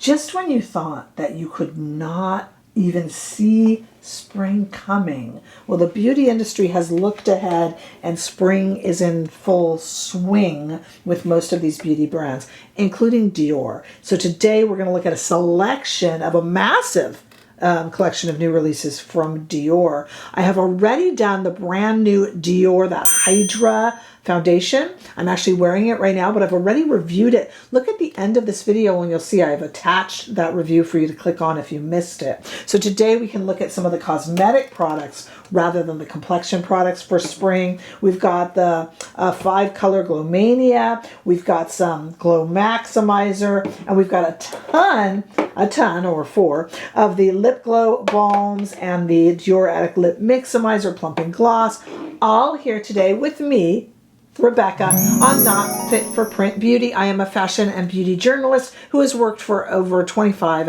Just when you thought that you could not even see spring coming, well, the beauty industry has looked ahead and spring is in full swing with most of these beauty brands, including Dior. So today we're going to look at a selection of a massive collection of new releases from Dior. I have already done the brand new Dior, that Hydra foundation. I'm actually wearing it right now, but I've already reviewed it. Look at the end of this video and you'll see I've attached that review for you to click on if you missed it. So today we can look at some of the cosmetic products rather than the complexion products for spring. We've got the 5-color Glowmania, we've got some Glow Maximizer, and we've got a ton or 4 of the lip glow balms and the Dior Addict lip mixamizer plumping gloss, all here today with me, Rebecca, on Not Fit for Print Beauty. I am a fashion and beauty journalist who has worked for over 25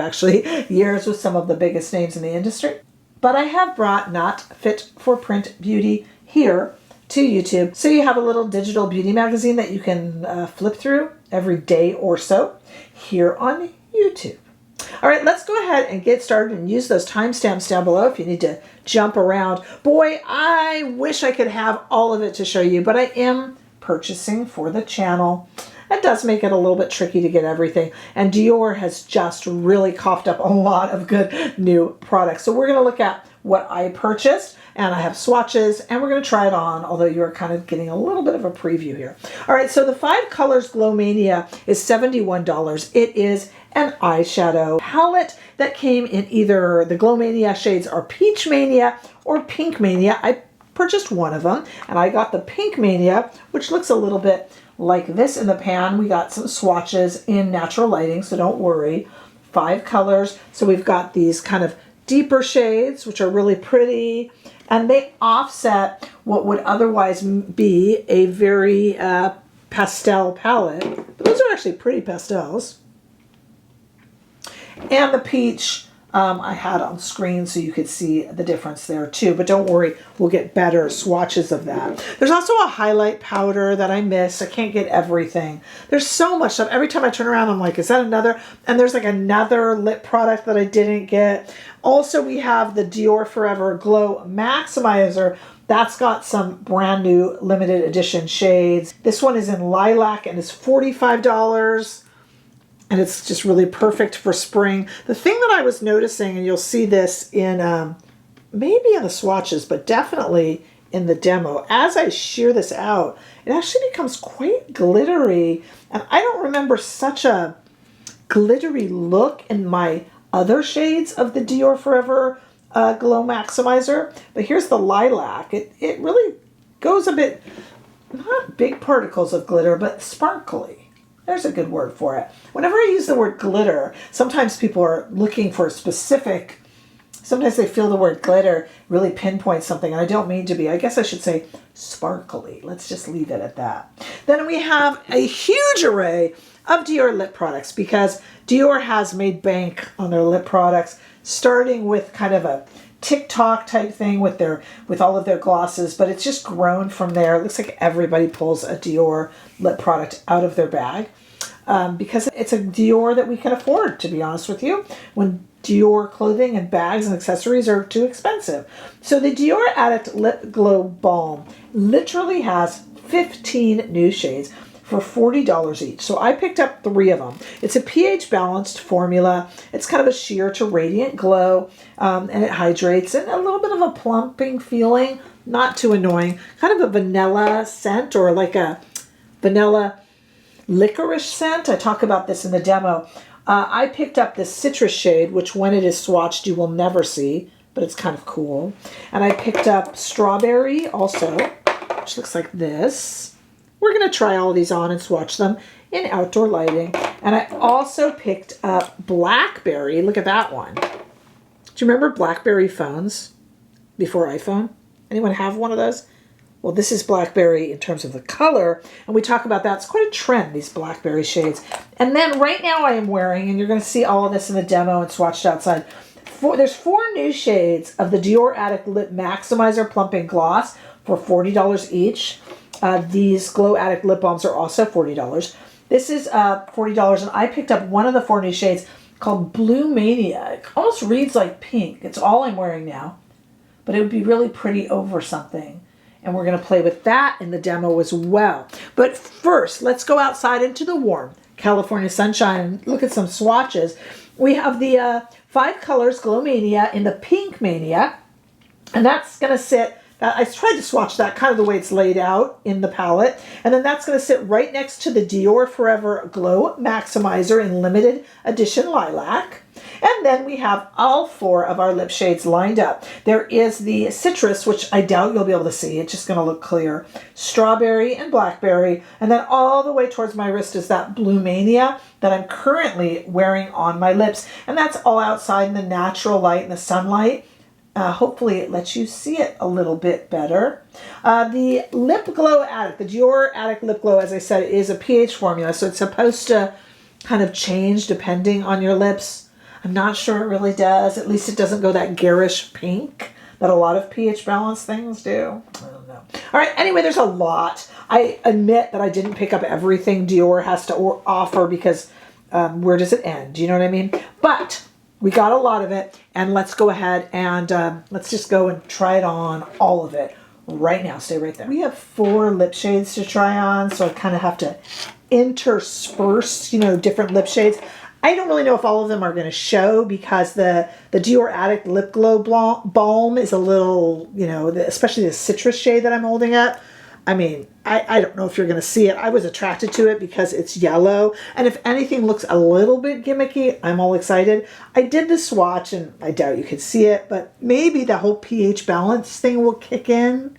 years with some of the biggest names in the industry. But I have brought Not Fit for Print Beauty here to YouTube. So you have a little digital beauty magazine that you can flip through every day or so here on YouTube. All right, let's go ahead and get started and use those timestamps down below if you need to jump around. Boy, I wish I could have all of it to show you, but I am purchasing for the channel. That does make it a little bit tricky to get everything. And Dior has just really coughed up a lot of good new products. So we're going to look at what I purchased, and I have swatches, and we're going to try it on, although you're kind of getting a little bit of a preview here. All right, so the 5 colors Glowmania is $71. It is an eyeshadow palette that came in either the Glowmania shades are Peach Mania or Pink Mania. I purchased one of them, and I got the Pink Mania, which looks a little bit like this in the pan. We got some swatches in natural lighting, so don't worry. 5 colors. So we've got these kind of deeper shades, which are really pretty, and they offset what would otherwise be a very pastel palette. But those are actually pretty pastels. And the peach I had on screen so you could see the difference there too. But don't worry, we'll get better swatches of that. There's also a highlight powder that I missed. I can't get everything. There's so much stuff. Every time I turn around, I'm like, is that another? And there's like another lip product that I didn't get. Also, we have the Dior Forever Glow Maximizer. That's got some brand new limited edition shades. This one is in lilac and is $45. And it's just really perfect for spring. The thing that I was noticing, and you'll see this in maybe in the swatches, but definitely in the demo, as I shear this out, it actually becomes quite glittery. And I don't remember such a glittery look in my other shades of the Dior Forever Glow Maximizer. But here's the lilac. It really goes a bit, not big particles of glitter, but sparkly. There's a good word for it. Whenever I use the word glitter, sometimes people are looking for a specific, sometimes they feel the word glitter really pinpoints something, and I don't mean to be. I guess I should say sparkly. Let's just leave it at that. Then we have a huge array of Dior lip products because Dior has made bank on their lip products, starting with kind of a TikTok type thing with all of their glosses, but it's just grown from there. It looks like everybody pulls a Dior lip product out of their bag because it's a Dior that we can afford, to be honest with you, when Dior clothing and bags and accessories are too expensive. So the Dior Addict Lip Glow Balm literally has 15 new shades for $40 each. So I picked up 3 of them. It's a pH balanced formula. It's kind of a sheer to radiant glow, and it hydrates, and a little bit of a plumping feeling, not too annoying. Kind of a vanilla scent, or like a vanilla licorice scent. I talk about this in the demo. I picked up this citrus shade, which when it is swatched you will never see, but it's kind of cool. And I picked up strawberry also, which looks like this. We're going to try all of these on and swatch them in outdoor lighting. And I also picked up blackberry. Look at that one. Do you remember blackberry phones before iPhone? Anyone have one of those? Well, this is blackberry in terms of the color, and we talk about that. It's quite a trend, these blackberry shades. And then right now I am wearing, and you're going to see all of this in the demo and swatched outside, there's 4 new shades of the Dior Addict Lip Maximizer Plumping Gloss for $40 each. These Glow Addict lip balms are also $40. This is $40, and I picked up one of the 4 new shades. called Glowmania. It almost reads like pink. It's all I'm wearing now, but it would be really pretty over something. And we're going to play with that in the demo as well. But first, let's go outside into the warm California sunshine and look at some swatches. We have the 5 Colors Glowmania in the Pink Mania. And that's going to sit, I tried to swatch that kind of the way it's laid out in the palette. And then that's going to sit right next to the Dior Forever Glow Maximizer in limited edition lilac. And then we have all 4 of our lip shades lined up. There is the citrus, which I doubt you'll be able to see. It's just going to look clear. Strawberry and blackberry. And then all the way towards my wrist is that Glowmania that I'm currently wearing on my lips. And that's all outside in the natural light and the sunlight. Hopefully it lets you see it a little bit better. The Lip Glow Addict, the Dior Addict Lip Glow, as I said, is a pH formula. So it's supposed to kind of change depending on your lips. I'm not sure it really does. At least it doesn't go that garish pink that a lot of pH balance things do. I don't know. All right, anyway, there's a lot. I admit that I didn't pick up everything Dior has to offer because where does it end? Do you know what I mean? But we got a lot of it, and let's go ahead and let's just go and try it on, all of it, right now. Stay right there. We have 4 lip shades to try on, so I kind of have to intersperse, different lip shades. I don't really know if all of them are going to show because the Dior Addict Lip Glow Balm is a little, especially the citrus shade that I'm holding up. I mean, I don't know if you're going to see it. I was attracted to it because it's yellow. And if anything looks a little bit gimmicky, I'm all excited. I did the swatch, and I doubt you could see it, but maybe the whole pH balance thing will kick in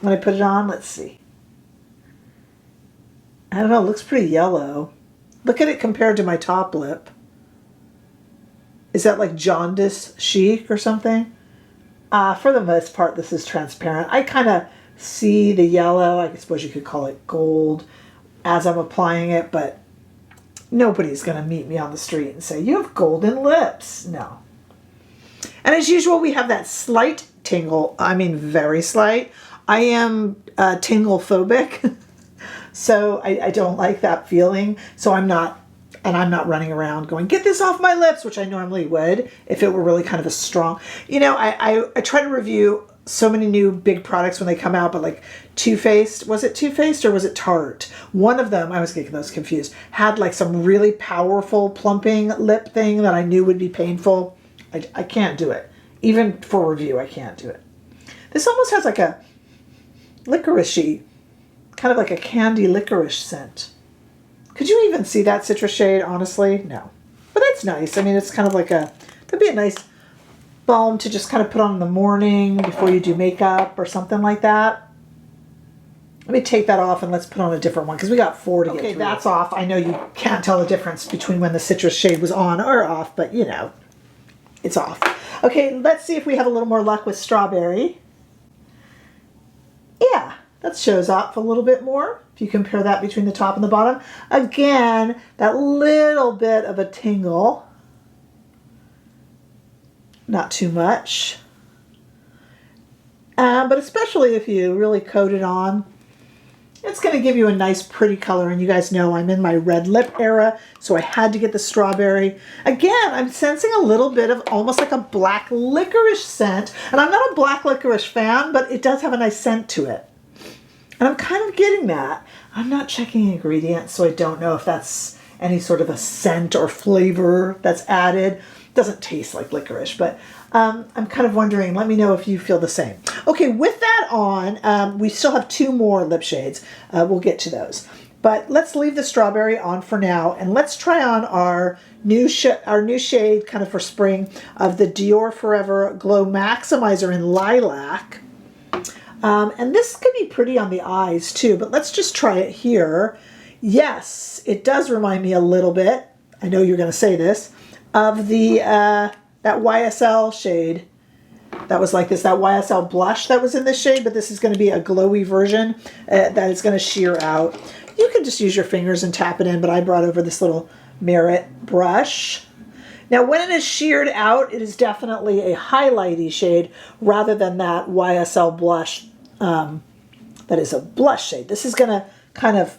when I put it on. Let's see. I don't know. It looks pretty yellow. Look at it compared to my top lip. Is that like jaundice chic or something? For the most part, this is transparent. I kind of see the yellow, I suppose you could call it gold, as I'm applying it, but nobody's going to meet me on the street and say, you have golden lips. No. And as usual, we have that slight tingle. I mean, very slight. I am tingle phobic. So I don't like that feeling. So I'm not running around going, get this off my lips, which I normally would if it were really kind of a strong, I try to review so many new big products when they come out, but like Too Faced, was it Too Faced or was it Tarte? One of them, I was getting those confused, had like some really powerful plumping lip thing that I knew would be painful. I can't do it. Even for review, I can't do it. This almost has like a licoricey, kind of like a candy licorice scent. Could you even see that citrus shade, honestly? No. But that's nice. I mean, it's kind of like that'd be a nice balm to just kind of put on in the morning before you do makeup or something like that. Let me take that off and let's put on a different one because we got 4 to get through. Okay, that's off. I know you can't tell the difference between when the citrus shade was on or off, but it's off. Okay, let's see if we have a little more luck with strawberry. Yeah. That shows up a little bit more if you compare that between the top and the bottom. Again, that little bit of a tingle. Not too much. But especially if you really coat it on, it's going to give you a nice pretty color. And you guys know I'm in my red lip era, so I had to get the strawberry. Again, I'm sensing a little bit of almost like a black licorice scent. And I'm not a black licorice fan, but it does have a nice scent to it. And I'm kind of getting that. I'm not checking ingredients, so I don't know if that's any sort of a scent or flavor that's added. It doesn't taste like licorice, but I'm kind of wondering, let me know if you feel the same. Okay, with that on, we still have 2 more lip shades. We'll get to those. But let's leave the strawberry on for now, and let's try on our new shade kind of for spring of the Dior Forever Glow Maximizer in Lilac. And this could be pretty on the eyes too, but let's just try it here. Yes, it does remind me a little bit, I know you're going to say this, of the that YSL shade that was like this, that YSL blush that was in this shade, but this is going to be a glowy version that is going to sheer out. You can just use your fingers and tap it in, but I brought over this little Merit brush. Now, when it is sheared out, it is definitely a highlighty shade rather than that YSL blush that is a blush shade. This is going to kind of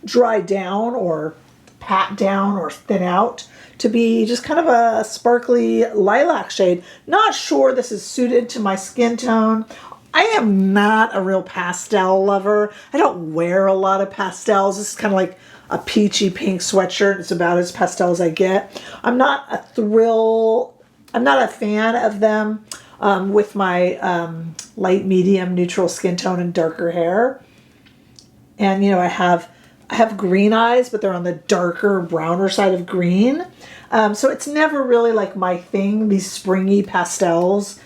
dry down or pat down or thin out to be just kind of a sparkly lilac shade. Not sure this is suited to my skin tone. I am not a real pastel lover. I don't wear a lot of pastels. This is kind of like a peachy pink sweatshirt. It's about as pastel as I get. I'm not a fan of them with my light, medium, neutral skin tone and darker hair. And, you know, I have green eyes, but they're on the darker, browner side of green. So it's never really like my thing, these springy pastels.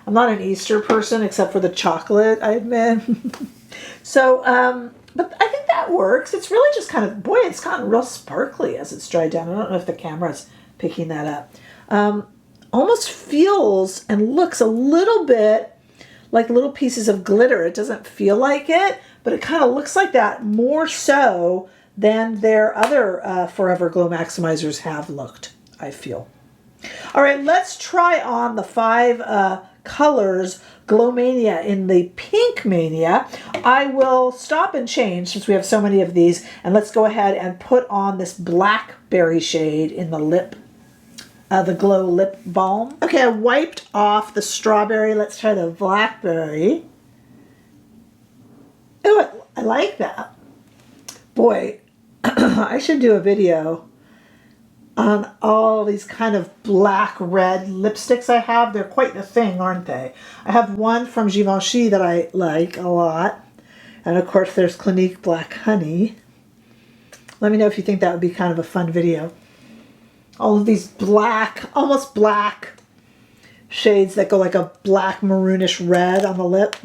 I'm not an Easter person except for the chocolate, I admit. So, but I think that works. It's really just kind of, boy, it's gotten real sparkly as it's dried down. I don't know if the camera's picking that up. Almost feels and looks a little bit like little pieces of glitter. It doesn't feel like it, but it kind of looks like that more so than their other Forever Glow Maximizers have looked, I feel. All right, let's try on the 5 colors Glowmania in the Pink Mania. I will stop and change since we have so many of these, and let's go ahead and put on this blackberry shade in the lip, the Glow Lip Balm. Okay, I wiped off the strawberry. Let's try the blackberry. Oh, I like that. Boy, I should do a video on all these kind of black red lipsticks I have. They're quite the thing, aren't they? I have one from Givenchy that I like a lot. And of course there's Clinique Black Honey. Let me know if you think that would be kind of a fun video. All of these black, almost black shades that go like a black maroonish red on the lip.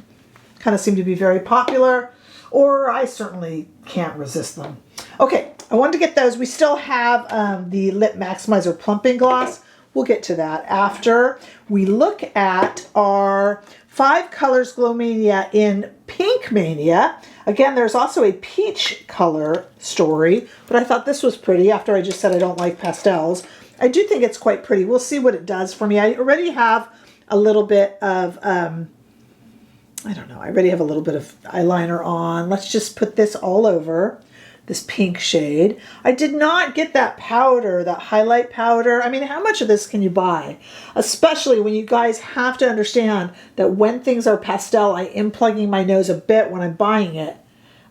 Kind of seem to be very popular, or I certainly can't resist them. Okay, I wanted to get those. We still have the Lip Maximizer Plumping Gloss. We'll get to that after we look at our 5 colors Glowmania in Pink Mania. Again, there's also a peach color story, but I thought this was pretty after I just said I don't like pastels. I do think it's quite pretty. We'll see what it does for me. I already have a little bit of, I don't know, I already have a little bit of eyeliner on. Let's just put this all over this pink shade. I did not get that powder, that highlight powder. I mean, how much of this can you buy? Especially when you guys have to understand that when things are pastel, I am plugging my nose a bit when I'm buying it.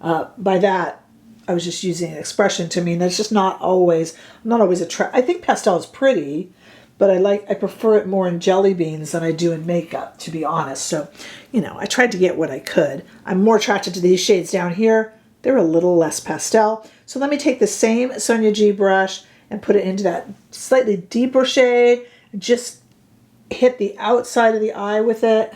By that, I was just using an expression to mean that's just not always, I think pastel is pretty, but I prefer it more in jelly beans than I do in makeup, to be honest. So, you know, I tried to get what I could. I'm more attracted to these shades down here. They're a little less pastel. So let me take the same Sonia G brush and put it into that slightly deeper shade. Just hit the outside of the eye with it.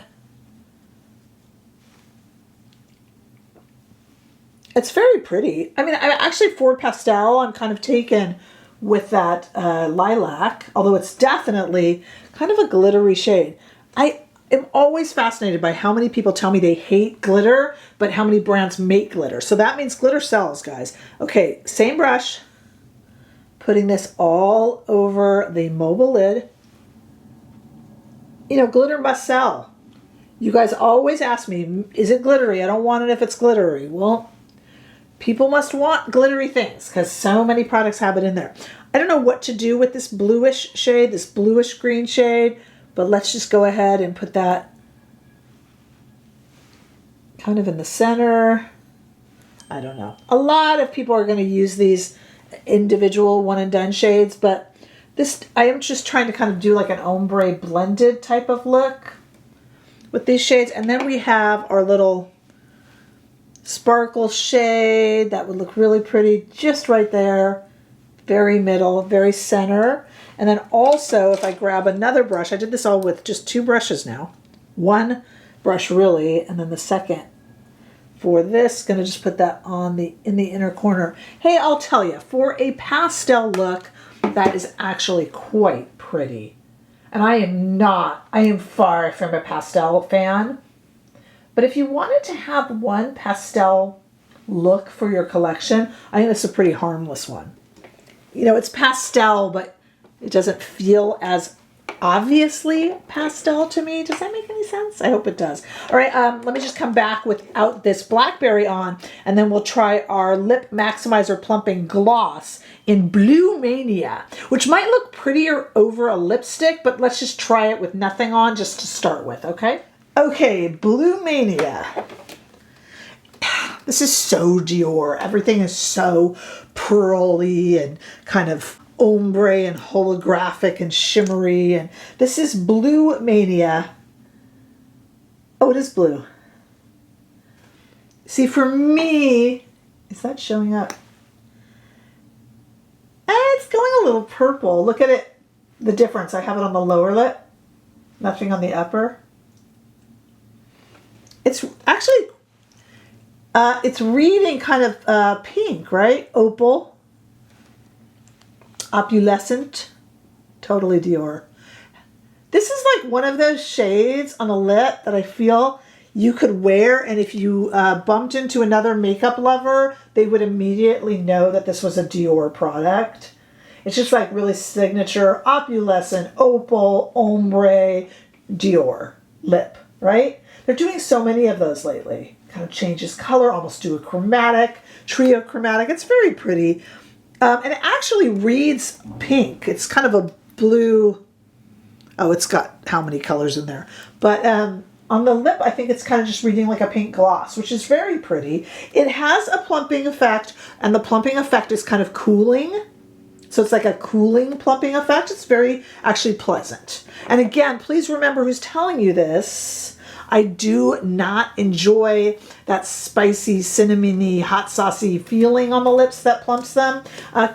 It's very pretty. I mean, I'm actually for pastel. I'm kind of taken with that lilac, although it's definitely kind of a glittery shade. I am always fascinated by how many people tell me they hate glitter, but how many brands make glitter. So that means glitter sells, guys. Okay, same brush. Putting this all over the mobile lid. You know, glitter must sell. You guys always ask me, is it glittery? I don't want it if it's glittery. Well, people must want glittery things because so many products have it in there. I don't know what to do with this bluish shade, this bluish green shade, but let's just go ahead and put that kind of in the center. I don't know. A lot of people are going to use these individual one and done shades, but this, I am just trying to kind of do like an ombre blended type of look with these shades. And then we have our little sparkle shade that would look really pretty just right there. Very middle, very center. And then also, if I grab another brush, I did this all with just 2 brushes now. One brush really, and then the second for this, gonna just put that on in the inner corner. Hey, I'll tell you, for a pastel look, that is actually quite pretty. And I am far from a pastel fan. But if you wanted to have one pastel look for your collection, I think it's a pretty harmless one. You know, it's pastel, but it doesn't feel as obviously pastel to me. Does that make any sense? I hope it does. All right, let me just come back without this blackberry on, and then we'll try our Lip Maximizer Plumping Gloss in Glowmania, which might look prettier over a lipstick, but let's just try it with nothing on just to start with, okay? Okay, Glowmania. This is so Dior. Everything is so pearly and kind of ombre and holographic and shimmery. And this is Glowmania. Oh, it is blue. See, for me, is that showing up? It's going a little purple. Look at it, the difference. I have it on the lower lip, nothing on the upper. It's actually, it's reading kind of pink, right? Opal. Opulescent. Totally Dior. This is like one of those shades on the lip that I feel you could wear, and if you bumped into another makeup lover, they would immediately know that this was a Dior product. It's just like really signature, opulescent, opal, ombre, Dior lip, right? They're doing so many of those lately. Kind of changes color, almost do a chromatic, trio chromatic. It's very pretty. And it actually reads pink. It's kind of a blue. Oh, it's got how many colors in there. But on the lip, I think it's kind of just reading like a pink gloss, which is very pretty. It has a plumping effect, and the plumping effect is kind of cooling. So it's like a cooling plumping effect. It's very actually pleasant. And again, please remember who's telling you this. I do not enjoy that spicy, cinnamony, hot saucy feeling on the lips that plumps them.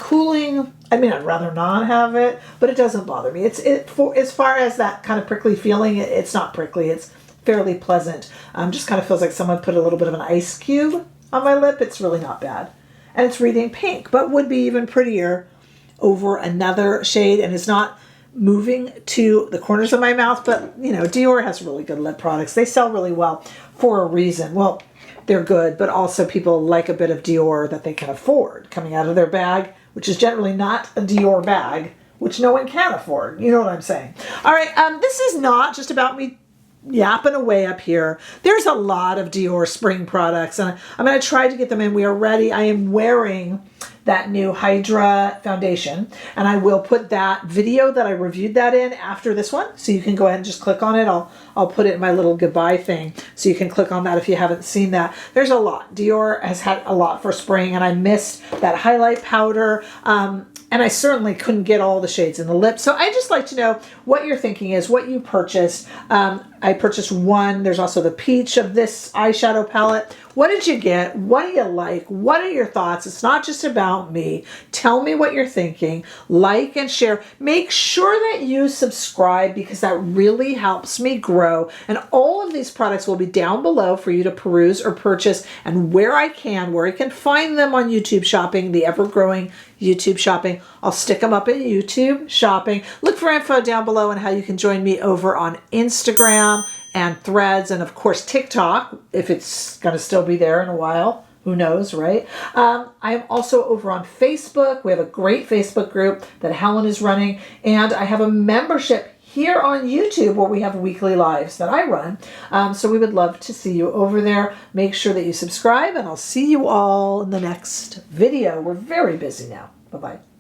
Cooling, I mean, I'd rather not have it, but it doesn't bother me. For as far as that kind of prickly feeling, it's not prickly. It's fairly pleasant. Just kind of feels like someone put a little bit of an ice cube on my lip. It's really not bad. And it's reading pink, but would be even prettier over another shade, and it's not moving to the corners of my mouth. But you know, Dior has really good lip products. They sell really well for a reason. Well, they're good, but also people like a bit of Dior that they can afford coming out of their bag, which is generally not a Dior bag, which no one can afford. You know what I'm saying? All right, this is not just about me yapping away up here. There's a lot of Dior spring products, and I'm going to try to get them in. We are ready. I am wearing that new Hydra foundation, and I will put that video that I reviewed that in after this one, so you can go ahead and just click on it. I'll put it in my little goodbye thing, so you can click on that if you haven't seen that. There's a lot. Dior has had a lot for spring, and I missed that highlight powder. And I certainly couldn't get all the shades in the lip. So I just like to know what your thinking is, what you purchased. I purchased one. There's also the peach of this eyeshadow palette. What did you get? What do you like? What are your thoughts? It's not just about me. Tell me what you're thinking. Like and share. Make sure that you subscribe, because that really helps me grow. And all of these products will be down below for you to peruse or purchase. And where I can find them on YouTube Shopping, the ever-growing YouTube Shopping, I'll stick them up in YouTube Shopping. Look for info down below on how you can join me over on Instagram and Threads, and of course TikTok, if it's going to still be there in a while. Who knows, right? I'm also over on Facebook. We have a great Facebook group that Helen is running, and I have a membership here on YouTube where we have weekly lives that I run. So we would love to see you over there. Make sure that you subscribe, and I'll see you all in the next video. We're very busy now. Bye-bye.